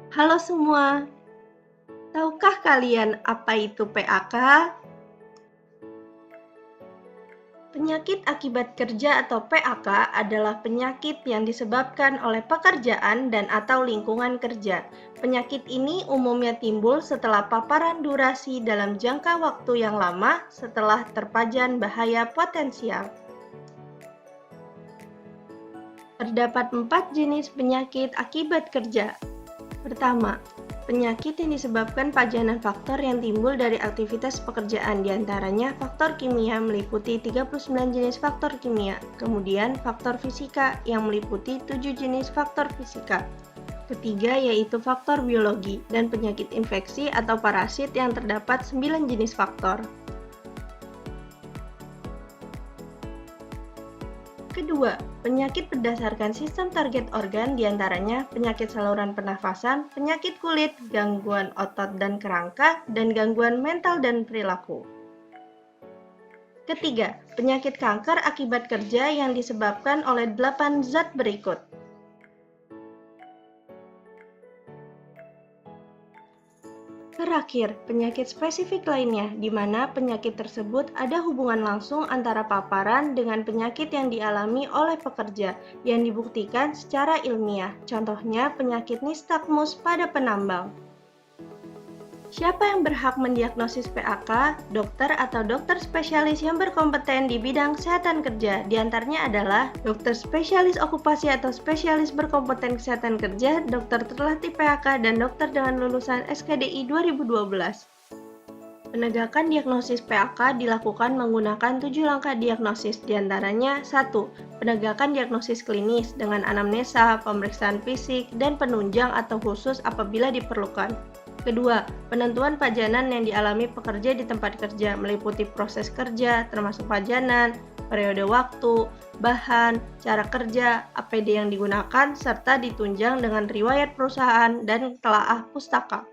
Halo semua, tahukah kalian apa itu PAK? Penyakit akibat kerja atau PAK adalah penyakit yang disebabkan oleh pekerjaan dan/atau lingkungan kerja. Penyakit ini umumnya timbul setelah paparan durasi dalam jangka waktu yang lama setelah terpajan bahaya potensial. Terdapat 4 jenis penyakit akibat kerja. Pertama, penyakit yang disebabkan pajanan faktor yang timbul dari aktivitas pekerjaan, diantaranya faktor kimia meliputi 39 jenis faktor kimia, kemudian faktor fisika yang meliputi 7 jenis faktor fisika. Ketiga yaitu faktor biologi dan penyakit infeksi atau parasit yang terdapat 9 jenis faktor. Kedua, penyakit berdasarkan sistem target organ diantaranya penyakit saluran pernafasan, penyakit kulit, gangguan otot dan kerangka, dan gangguan mental dan perilaku. Ketiga, penyakit kanker akibat kerja yang disebabkan oleh 8 zat berikut. Terakhir, penyakit spesifik lainnya, di mana penyakit tersebut ada hubungan langsung antara paparan dengan penyakit yang dialami oleh pekerja, yang dibuktikan secara ilmiah. Contohnya, penyakit nistagmus pada penambang. Siapa yang berhak mendiagnosis PAK? Dokter atau dokter spesialis yang berkompeten di bidang kesehatan kerja. Di antaranya adalah dokter spesialis okupasi atau spesialis berkompeten kesehatan kerja, dokter terlatih PAK, dan dokter dengan lulusan SKDI 2012. Penegakan diagnosis PAK dilakukan menggunakan 7 langkah diagnosis, diantaranya 1. Penegakan diagnosis klinis dengan anamnesa, pemeriksaan fisik, dan penunjang atau khusus apabila diperlukan. Kedua, penentuan pajanan yang dialami pekerja di tempat kerja meliputi proses kerja, termasuk pajanan, periode waktu, bahan, cara kerja, APD yang digunakan, serta ditunjang dengan riwayat perusahaan dan telaah pustaka.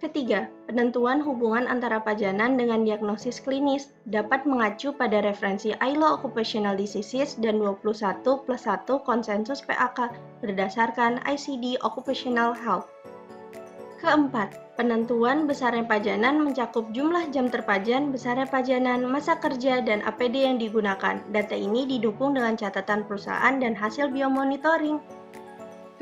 Ketiga, penentuan hubungan antara pajanan dengan diagnosis klinis dapat mengacu pada referensi ILO Occupational Diseases dan 21+1 konsensus PAK berdasarkan ICD Occupational Health. Keempat, penentuan besarnya pajanan mencakup jumlah jam terpajan, besarnya pajanan, masa kerja, dan APD yang digunakan. Data ini didukung dengan catatan perusahaan dan hasil biomonitoring.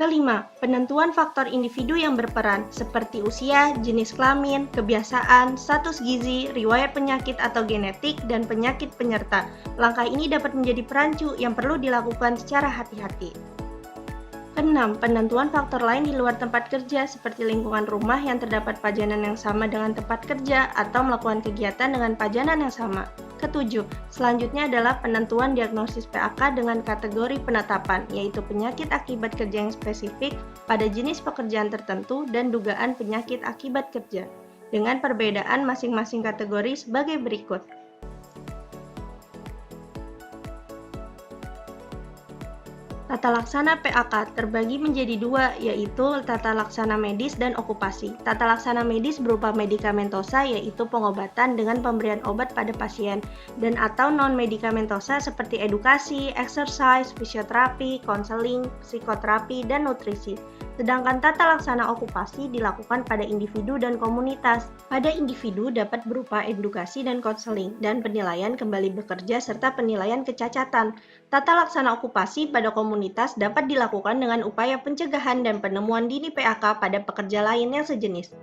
Kelima, penentuan faktor individu yang berperan, seperti usia, jenis kelamin, kebiasaan, status gizi, riwayat penyakit atau genetik, dan penyakit penyerta. Langkah ini dapat menjadi perancu yang perlu dilakukan secara hati-hati. Keenam, penentuan faktor lain di luar tempat kerja, seperti lingkungan rumah yang terdapat pajanan yang sama dengan tempat kerja, atau melakukan kegiatan dengan pajanan yang sama. Ketujuh, selanjutnya adalah penentuan diagnosis PAK dengan kategori penetapan, yaitu penyakit akibat kerja yang spesifik pada jenis pekerjaan tertentu dan dugaan penyakit akibat kerja, dengan perbedaan masing-masing kategori sebagai berikut. Tata laksana PAK terbagi menjadi dua, yaitu tata laksana medis dan okupasi. Tata laksana medis berupa medikamentosa, yaitu pengobatan dengan pemberian obat pada pasien, dan atau non-medikamentosa seperti edukasi, exercise, fisioterapi, konseling, psikoterapi, dan nutrisi. Sedangkan tata laksana okupasi dilakukan pada individu dan komunitas. Pada individu dapat berupa edukasi dan konseling, dan penilaian kembali bekerja serta penilaian kecacatan. Tata laksana okupasi pada komunitas dapat dilakukan dengan upaya pencegahan dan penemuan dini PAK pada pekerja lain yang sejenis.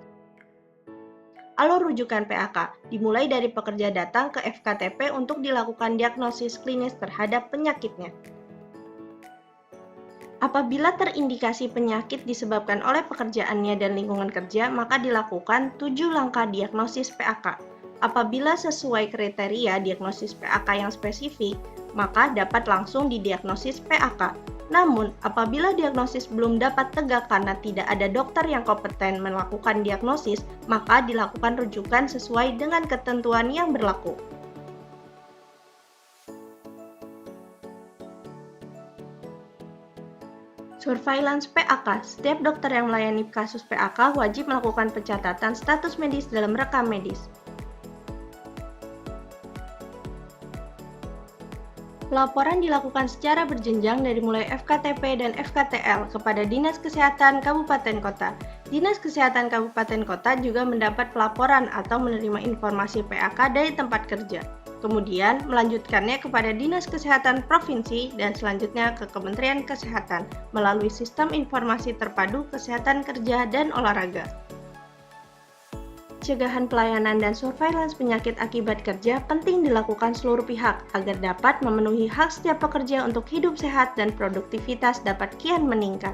Alur rujukan PAK dimulai dari pekerja datang ke FKTP untuk dilakukan diagnosis klinis terhadap penyakitnya. Apabila terindikasi penyakit disebabkan oleh pekerjaannya dan lingkungan kerja, maka dilakukan 7 langkah diagnosis PAK. Apabila sesuai kriteria diagnosis PAK yang spesifik, maka dapat langsung didiagnosis PAK. Namun, apabila diagnosis belum dapat tegak karena tidak ada dokter yang kompeten melakukan diagnosis, maka dilakukan rujukan sesuai dengan ketentuan yang berlaku. Surveillance PAK. Setiap dokter yang melayani kasus PAK wajib melakukan pencatatan status medis dalam rekam medis. Pelaporan dilakukan secara berjenjang dari mulai FKTP dan FKTL kepada Dinas Kesehatan Kabupaten Kota. Dinas Kesehatan Kabupaten Kota juga mendapat pelaporan atau menerima informasi PAK dari tempat kerja. Kemudian melanjutkannya kepada Dinas Kesehatan Provinsi dan selanjutnya ke Kementerian Kesehatan melalui Sistem Informasi Terpadu Kesehatan Kerja dan Olahraga. Pencegahan pelayanan dan surveillance penyakit akibat kerja penting dilakukan seluruh pihak agar dapat memenuhi hak setiap pekerja untuk hidup sehat dan produktivitas dapat kian meningkat.